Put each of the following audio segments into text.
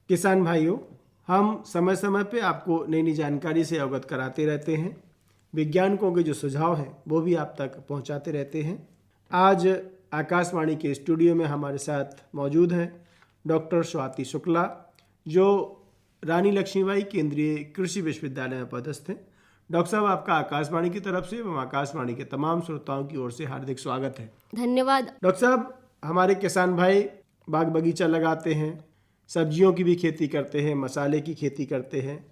किसान भाइयों, हम समय समय पे आपको नई नई जानकारी से अवगत कराते रहते हैं। वैज्ञानिकों के जो सुझाव हैं वो भी आप तक पहुंचाते रहते हैं। आज आकाशवाणी के स्टूडियो में हमारे साथ मौजूद हैं डॉक्टर स्वाति शुक्ला, जो रानी लक्ष्मीबाई केंद्रीय कृषि विश्वविद्यालय में पदस्थ हैं। डॉक्टर साहब, आपका आकाशवाणी की तरफ से एवं आकाशवाणी के तमाम श्रोताओं की ओर से हार्दिक स्वागत है। धन्यवाद। डॉक्टर साहब, हमारे किसान भाई बाग बगीचा लगाते हैं, सब्जियों की भी खेती करते हैं, मसाले की खेती करते हैं।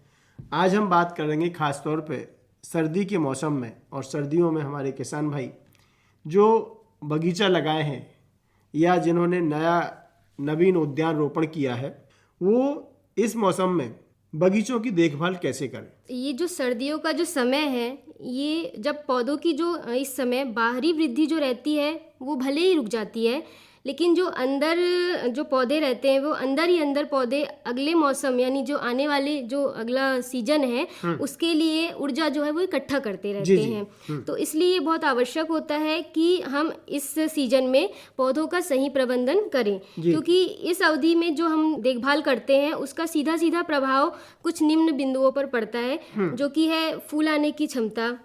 आज हम बात करेंगे खास तौर पे सर्दी के मौसम में और सर्दियों में हमारे किसान भाई जो बगीचा लगाए हैं या जिन्होंने नया नवीन उद्यान रोपण किया है, वो इस मौसम में बगीचों की देखभाल कैसे करें। ये जो सर्दियों का जो समय है, ये जब पौधों की जो इस समय बाहरी वृद्धि जो रहती है वो भले ही रुक जाती है, लेकिन जो अंदर जो पौधे रहते हैं वो अंदर ही अंदर पौधे अगले मौसम यानी जो आने वाले जो अगला सीजन है उसके लिए ऊर्जा जो है वो इकट्ठा करते रहते हैं। तो इसलिए ये बहुत आवश्यक होता है कि हम इस सीजन में पौधों का सही प्रबंधन करें, क्योंकि इस अवधि में जो हम देखभाल करते हैं उसका सीधा सीधा प्रभाव कुछ निम्न बिंदुओं पर पड़ता है, जो कि है फूल आने की क्षमता,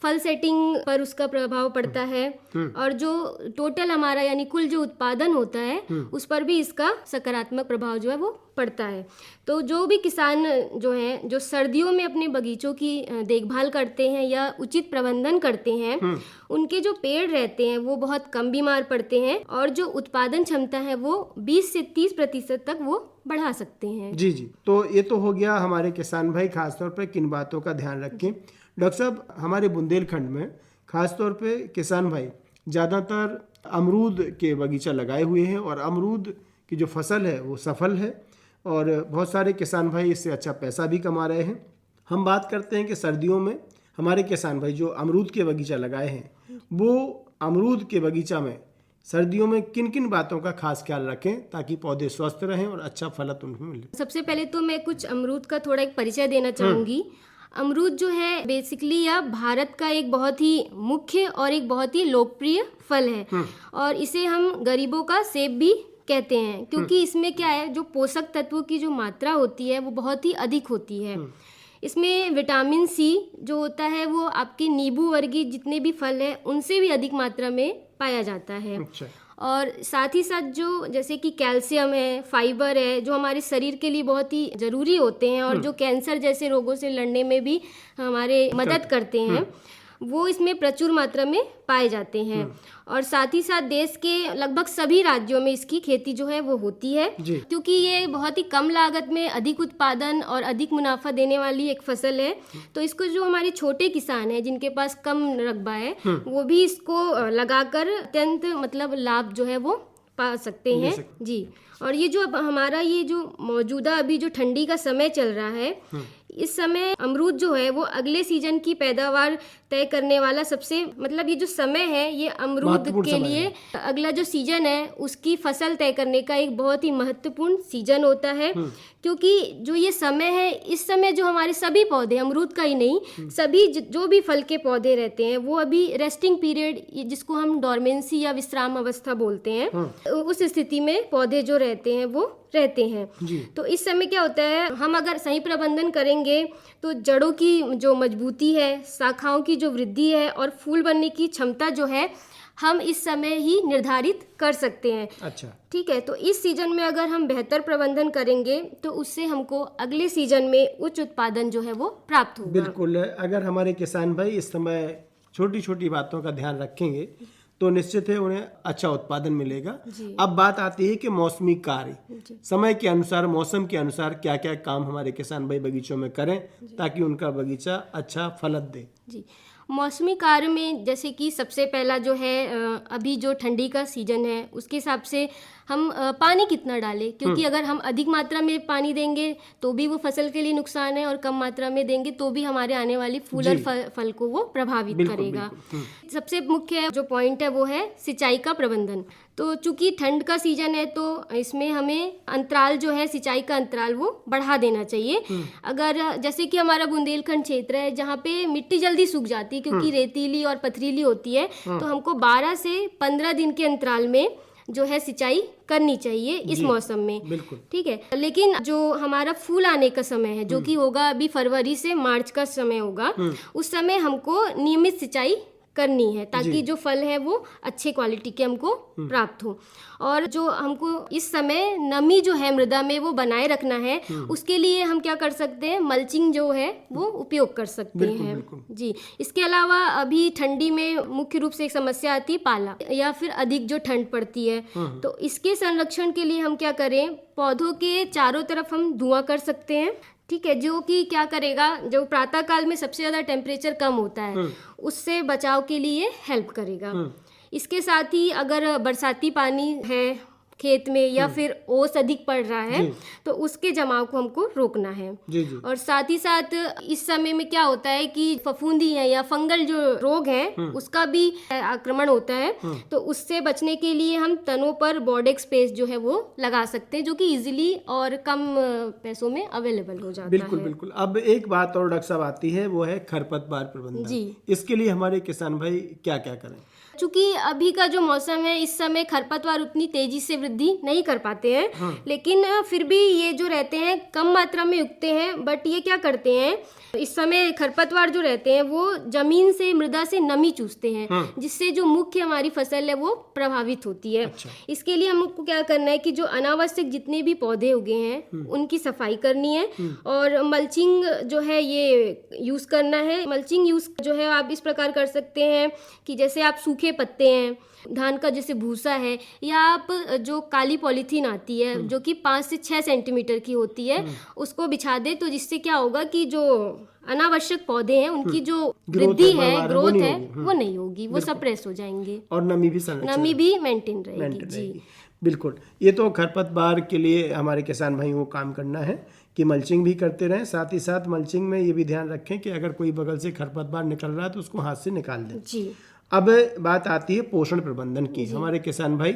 फल सेटिंग पर उसका प्रभाव पड़ता है, और जो टोटल हमारा यानी कुल जो उत्पादन होता है उस पर भी इसका सकारात्मक प्रभाव जो है वो पड़ता है। तो जो भी किसान जो हैं जो सर्दियों में अपने बगीचों की देखभाल करते हैं या उचित प्रबंधन करते हैं, उनके जो पेड़ रहते हैं वो बहुत कम बीमार पड़ते हैं और जो उत्पादन क्षमता है वो 20 से 30% तक वो बढ़ा सकते हैं। जी, तो ये तो हो गया हमारे किसान भाई खासतौर पर किन बातों का ध्यान रखें। डॉक्टर साहब, हमारे बुंदेलखंड में खासतौर पे किसान भाई ज़्यादातर अमरूद के बगीचा लगाए हुए हैं और अमरूद की जो फसल है वो सफल है और बहुत सारे किसान भाई इससे अच्छा पैसा भी कमा रहे हैं। हम बात करते हैं कि सर्दियों में हमारे किसान भाई जो अमरूद के बगीचा लगाए हैं, वो अमरूद के बगीचा में सर्दियों में किन किन बातों का खास ख्याल रखें ताकि पौधे स्वस्थ रहें और अच्छा फल उनमें मिले। सबसे पहले तो मैं कुछ अमरूद का थोड़ा एक परिचय देना चाहूँगी। अमरूद जो है बेसिकली या भारत का एक बहुत ही मुख्य और एक बहुत ही लोकप्रिय फल है, और इसे हम गरीबों का सेब भी कहते हैं, क्योंकि इसमें क्या है, जो पोषक तत्वों की जो मात्रा होती है वो बहुत ही अधिक होती है। इसमें विटामिन सी जो होता है वो आपके नींबू वर्गीय जितने भी फल हैं उनसे भी अधिक मात्रा में पाया जाता है। और साथ ही साथ जो जैसे कि कैल्शियम है, फाइबर है, जो हमारे शरीर के लिए बहुत ही ज़रूरी होते हैं और जो कैंसर जैसे रोगों से लड़ने में भी हमारे मदद करते हैं, वो इसमें प्रचुर मात्रा में पाए जाते हैं। और साथ ही साथ देश के लगभग सभी राज्यों में इसकी खेती जो है वो होती है, क्योंकि ये बहुत ही कम लागत में अधिक उत्पादन और अधिक मुनाफा देने वाली एक फसल है। तो इसको जो हमारे छोटे किसान हैं जिनके पास कम रकबा है, वो भी इसको लगाकर अत्यंत मतलब लाभ जो है वो पा सकते हैं। जी, और ये जो अब हमारा ये जो मौजूदा अभी जो ठंडी का समय चल रहा है, इस समय अमरूद जो है वो अगले सीजन की पैदावार तय करने वाला सबसे मतलब ये जो समय है ये अमरूद के लिए अगला जो सीजन है उसकी फसल तय करने का एक बहुत ही महत्वपूर्ण सीजन होता है, क्योंकि जो ये समय है इस समय जो हमारे सभी पौधे, अमरूद का ही नहीं सभी जो भी फल के पौधे रहते हैं वो अभी रेस्टिंग पीरियड जिसको हम डोरमेंसी या विश्राम अवस्था बोलते हैं, उस स्थिति में पौधे जो रहते हैं वो रहते हैं। तो इस समय क्या होता है, हम अगर सही प्रबंधन करेंगे तो जड़ों की जो मजबूती है, शाखाओं की जो वृद्धि है और फूल बनने की क्षमता जो है हम इस समय ही निर्धारित कर सकते हैं। अच्छा, ठीक है। तो इस सीजन में अगर हम बेहतर प्रबंधन करेंगे तो उससे हमको अगले सीजन में उच्च उत्पादन जो है वो प्राप्त होगा। बिल्कुल, अगर हमारे किसान भाई इस समय छोटी छोटी बातों का ध्यान रखेंगे तो निश्चित है उन्हें अच्छा उत्पादन मिलेगा। अब बात आती है कि मौसमी कार्य, समय के अनुसार, मौसम के अनुसार क्या क्या काम हमारे किसान भाई बगीचों में करें ताकि उनका बगीचा अच्छा फलत दे। जी, मौसमी कार्य में जैसे कि सबसे पहला जो है अभी जो ठंडी का सीजन है उसके हिसाब से हम पानी कितना डालें, क्योंकि अगर हम अधिक मात्रा में पानी देंगे तो भी वो फसल के लिए नुकसान है और कम मात्रा में देंगे तो भी हमारे आने वाली फूल और फल को वो प्रभावित करेगा। सबसे मुख्य जो पॉइंट है वो है सिंचाई का प्रबंधन। तो चूंकि ठंड का सीजन है तो इसमें हमें अंतराल जो है, सिंचाई का अंतराल वो बढ़ा देना चाहिए। अगर जैसे कि हमारा बुंदेलखंड क्षेत्र है जहाँ पे मिट्टी जल्दी सूख जाती है क्योंकि रेतीली और पथरीली होती है, तो हमको 12 से 15 दिन के अंतराल में जो है सिंचाई करनी चाहिए इस मौसम में। बिल्कुल। ठीक है, लेकिन जो हमारा फूल आने का समय है जो कि होगा अभी फरवरी से मार्च का समय होगा, उस समय हमको नियमित सिंचाई करनी है ताकि जो फल है वो अच्छे क्वालिटी के हमको प्राप्त हो। और जो हमको इस समय नमी जो है मृदा में वो बनाए रखना है, उसके लिए हम क्या कर सकते हैं, मल्चिंग जो है वो उपयोग कर सकते हैं। बिल्कुल। जी, इसके अलावा अभी ठंडी में मुख्य रूप से एक समस्या आती है पाला या फिर अधिक जो ठंड पड़ती है, तो इसके संरक्षण के लिए हम क्या करें, पौधों के चारों तरफ हम धुआं कर सकते हैं। ठीक है, जो कि क्या करेगा, जो प्रातः काल में सबसे ज़्यादा टेम्परेचर कम होता है उससे बचाव के लिए हेल्प करेगा। इसके साथ ही अगर बरसाती पानी है खेत में या फिर ओस अधिक पड़ रहा है तो उसके जमाव को हमको रोकना है। जी। और साथ ही साथ इस समय में क्या होता है कि फफूंदी है या फंगल जो रोग है उसका भी आक्रमण होता है, तो उससे बचने के लिए हम तनों पर बोर्डेक्स पेस्ट जो है वो लगा सकते हैं, जो कि इजीली और कम पैसों में अवेलेबल हो जाता बिल्कुल है। बिल्कुल। अब एक बात और डॉक्टर साहब आती है, वो है खरपतवार प्रबंधन। जी। इसके लिए हमारे किसान भाई क्या क्या करें? चूंकि अभी का जो मौसम है इस समय खरपतवार उतनी तेजी से वृद्धि नहीं कर पाते हैं, लेकिन फिर भी ये जो रहते हैं कम मात्रा में उगते हैं, बट ये क्या करते हैं, इस समय खरपतवार जो रहते हैं वो जमीन से मृदा से नमी चूसते हैं, जिससे जो मुख्य हमारी फसल है वो प्रभावित होती है। अच्छा। इसके लिए हमको क्या करना है कि जो अनावश्यक जितने भी पौधे उगे हैं उनकी सफाई करनी है और मल्चिंग जो है ये यूज करना है। मल्चिंग यूज जो है आप इस प्रकार कर सकते हैं कि जैसे आप सूखे पत्ते हैं, धान का जैसे भूसा है, या आप जो काली पॉलीथीन आती है जो कि 5 से 6 सेंटीमीटर की होती है उसको बिछा दे, तो जिससे क्या होगा कि जो अनावश्यक पौधे हैं उनकी जो वृद्धि है, ग्रोथ है वो नहीं होगी, वो सप्रेस हो जाएंगे और नमी भी मेंटेन रहेगी। जी बिल्कुल। ये तो खरपतवार के लिए हमारे किसान भाइयों को काम करना है कि मल्चिंग भी करते रहें, साथ ही साथ मल्चिंग में ये भी ध्यान रखें कि अगर कोई बगल से खरपतवार निकल रहा है तो उसको हाथ से निकाल दें। जी। अब बात आती है पोषण प्रबंधन की। हमारे किसान भाई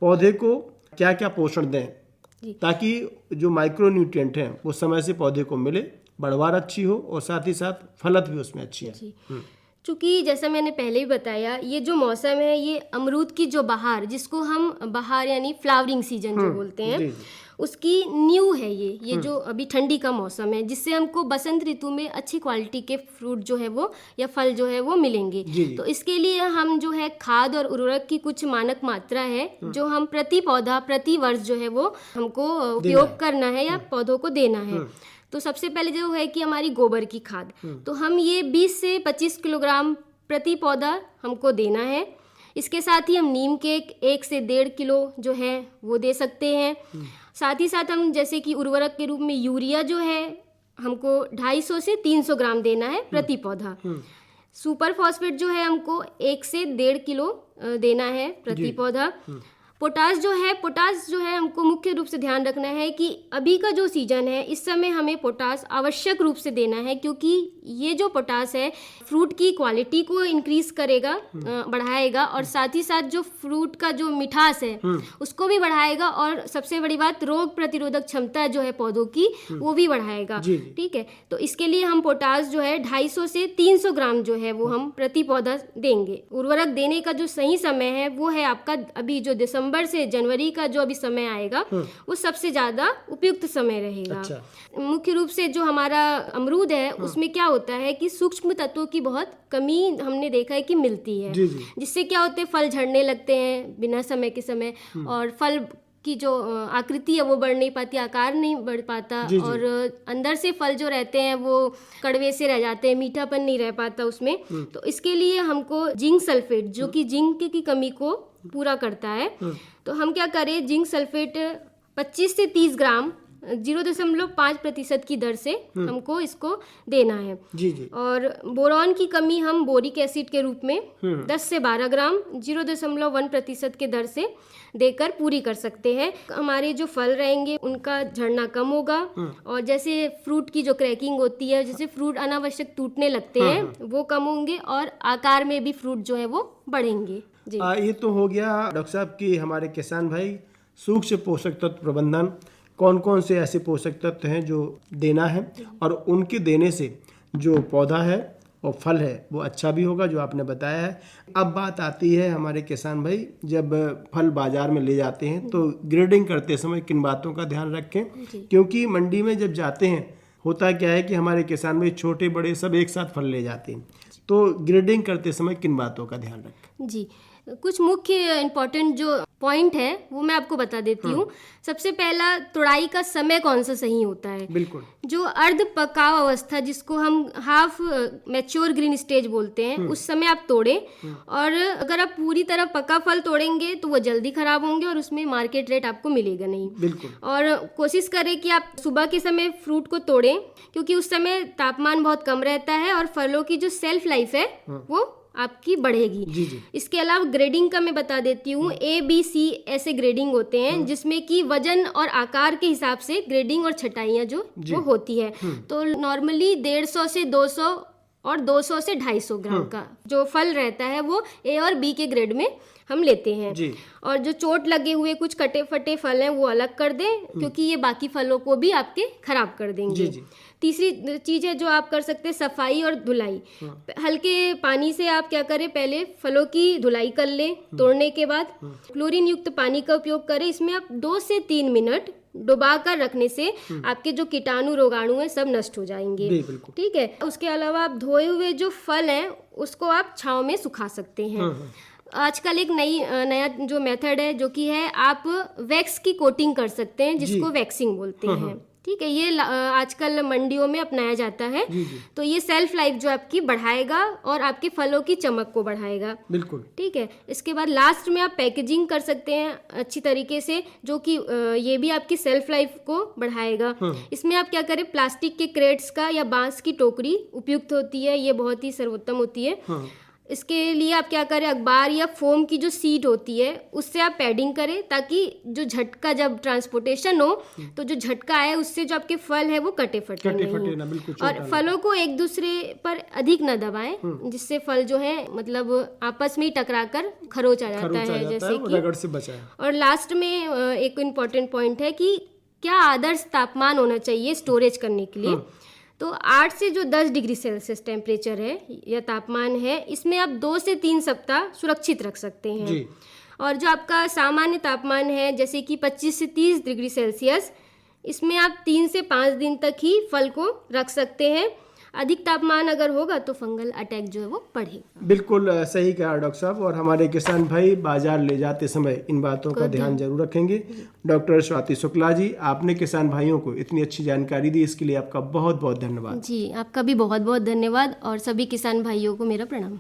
पौधे को क्या क्या पोषण दें ताकि जो माइक्रो न्यूट्रिएंट हैं वो समय से पौधे को मिले, बढ़वार अच्छी हो और साथ ही साथ फलत भी उसमें अच्छी है। चूँकि जैसा मैंने पहले ही बताया, ये जो मौसम है ये अमरूद की जो बहार, जिसको हम बहार यानी फ्लावरिंग सीजन जो बोलते हैं, उसकी न्यू है ये जो अभी ठंडी का मौसम है, जिससे हमको बसंत ऋतु में अच्छी क्वालिटी के फ्रूट जो है वो या फल जो है वो मिलेंगे। तो इसके लिए हम जो है खाद और उर्वरक की कुछ मानक मात्रा है जो हम प्रति पौधा प्रति वर्ष जो है वो हमको उपयोग करना है या पौधों को देना है। तो सबसे पहले जो है कि हमारी गोबर की खाद, तो हम ये 20 से 25 किलोग्राम प्रति पौधा हमको देना है। इसके साथ ही हम नीम के 1 से 1.5 किलो जो है वो दे सकते हैं। साथ ही साथ हम जैसे कि उर्वरक के रूप में यूरिया जो है हमको 250 से 300 ग्राम देना है प्रति पौधा। सुपर फॉस्फेट जो है हमको 1 से 1.5 किलो देना है प्रति पौधा। पोटास जो है हमको मुख्य रूप से ध्यान रखना है कि अभी का जो सीजन है इस समय हमें पोटास आवश्यक रूप से देना है, क्योंकि ये जो पोटास है फ्रूट की क्वालिटी को इंक्रीज करेगा, बढ़ाएगा, और साथ ही साथ जो फ्रूट का जो मिठास है उसको भी बढ़ाएगा, और सबसे बड़ी बात रोग प्रतिरोधक क्षमता जो है पौधों की वो भी बढ़ाएगा। ठीक है, तो इसके लिए हम पोटास जो है 250 से 300 ग्राम जो है वो हम प्रति पौधा देंगे। उर्वरक देने का जो सही समय है वो है आपका अभी जो दिसंबर से जनवरी का जो अभी समय आएगा वो सबसे ज्यादा उपयुक्त समय रहेगा। मुख्य रूप से जो हमारा अमरूद है उसमें क्या होता है कि सूक्ष्म तत्वों की बहुत कमी हमने देखा है कि मिलती है, जिससे क्या होते हैं फल झड़ने लगते हैं बिना समय के समय, और फल की जो आकृति है वो बढ़ नहीं पाती, आकार नहीं बढ़ पाता, और अंदर से फल जो रहते हैं वो कड़वे से रह जाते हैं, मीठापन नहीं रह पाता उसमें। तो इसके लिए हमको जिंक सल्फेट जो कि जिंक की कमी को पूरा करता है, तो हम क्या करें, जिंक सल्फेट 25 से 30 ग्राम 0.5% की दर से हमको इसको देना है। और बोरॉन की कमी हम बोरिक एसिड के रूप में 10 से 12 ग्राम 0.1% के दर से देकर पूरी कर सकते हैं। हमारे जो फल रहेंगे उनका झड़ना कम होगा, और जैसे फ्रूट की जो क्रैकिंग होती है, जैसे फ्रूट अनावश्यक टूटने लगते हैं वो कम होंगे, और आकार में भी फ्रूट जो है वो बढ़ेंगे। ये तो हो गया डॉक्टर साहब कि हमारे किसान भाई सूक्ष्म पोषक तत्व प्रबंधन, कौन कौन से ऐसे पोषक तत्व हैं जो देना है, और उनके देने से जो पौधा है और फल है वो अच्छा भी होगा, जो आपने बताया है। अब बात आती है हमारे किसान भाई, जब फल बाजार में ले जाते हैं तो ग्रेडिंग करते समय किन बातों का ध्यान रखें? क्योंकि मंडी में जब जाते हैं होता क्या है कि हमारे किसान भाई छोटे बड़े सब एक साथ फल ले जाते हैं, तो ग्रेडिंग करते समय किन बातों का ध्यान रखें? जी, कुछ मुख्य इम्पोर्टेंट जो पॉइंट है वो मैं आपको बता देती हूँ। सबसे पहला, तुड़ाई का समय कौन सा सही होता है। बिल्कुल। जो अर्ध पकाव अवस्था, जिसको हम हाफ मैच्योर ग्रीन स्टेज बोलते हैं, उस समय आप तोड़ें। और अगर आप पूरी तरह पका फल तोड़ेंगे तो वो जल्दी खराब होंगे और उसमें मार्केट रेट आपको मिलेगा नहीं। बिल्कुल। और कोशिश करें कि आप सुबह के समय फ्रूट को तोड़ें, क्योंकि उस समय तापमान बहुत कम रहता है और फलों की जो सेल्फ लाइफ है वो आपकी बढ़ेगी। जी जी। इसके अलावा ग्रेडिंग का मैं बता देती हूँ। A, B, C ऐसे ग्रेडिंग होते हैं, जिसमें कि वजन और आकार के हिसाब से ग्रेडिंग और छटाइयाँ जो वो होती है। तो नॉर्मली 150 से 200 और 200 से 250 ग्राम का जो फल रहता है वो A और B के ग्रेड में हम लेते हैं जी। और जो चोट लगे हुए कुछ कटे फटे फल हैं वो अलग कर दें, क्योंकि ये बाकी फलों को भी आपके खराब कर देंगे। जी जी। तीसरी चीज़ है जो आप कर सकते हैं, सफाई और धुलाई। हल्के पानी से आप क्या करें, पहले फलों की धुलाई कर लें। तोड़ने के बाद क्लोरीन युक्त पानी का उपयोग करें। इसमें आप 2 से 3 मिनट डुबा कर रखने से आपके जो कीटाणु रोगाणु हैं सब नष्ट हो जाएंगे। ठीक है। उसके अलावा आप धोए हुए जो फल हैं उसको आप छांव में सुखा सकते हैं। आजकल एक नया जो मेथड है जो कि है, आप वैक्स की कोटिंग कर सकते हैं, जिसको वैक्सिंग बोलते हैं। ठीक है। ये आजकल मंडियों में अपनाया जाता है। तो ये सेल्फ लाइफ जो आपकी बढ़ाएगा और आपके फलों की चमक को बढ़ाएगा। बिल्कुल। ठीक है। इसके बाद लास्ट में आप पैकेजिंग कर सकते हैं अच्छी तरीके से, जो कि ये भी आपकी सेल्फ लाइफ को बढ़ाएगा। इसमें आप क्या करें, प्लास्टिक के क्रेट्स का या बांस की टोकरी उपयुक्त होती है, ये बहुत ही सर्वोत्तम होती है। इसके लिए आप क्या करें, अखबार या फोम की जो सीट होती है उससे आप पैडिंग करें, ताकि जो झटका, जब ट्रांसपोर्टेशन हो तो जो झटका आए उससे जो आपके फल है वो कटे फटे नहीं। और फलों को एक दूसरे पर अधिक न दबाएं, जिससे फल जो है मतलब आपस में ही टकरा कर खरोच आ जाता है, जैसे कि रगड़ से बचाएं। और लास्ट में एक इम्पॉर्टेंट पॉइंट है कि क्या आदर्श तापमान होना चाहिए स्टोरेज करने के लिए। तो 8 से जो 10 डिग्री सेल्सियस टेम्परेचर है या तापमान है, इसमें आप 2 से 3 सप्ताह सुरक्षित रख सकते हैं जी। और जो आपका सामान्य तापमान है, जैसे कि 25 से 30 डिग्री सेल्सियस, इसमें आप 3 से 5 दिन तक ही फल को रख सकते हैं। अधिक तापमान अगर होगा तो फंगल अटैक जो है वो बढ़ेगा। बिल्कुल सही कहा डॉक्टर साहब। और हमारे किसान भाई बाजार ले जाते समय इन बातों का ध्यान जरूर रखेंगे। डॉक्टर स्वाति शुक्ला जी, आपने किसान भाइयों को इतनी अच्छी जानकारी दी, इसके लिए आपका बहुत बहुत धन्यवाद। जी, आपका भी बहुत बहुत धन्यवाद और सभी किसान भाइयों को मेरा प्रणाम।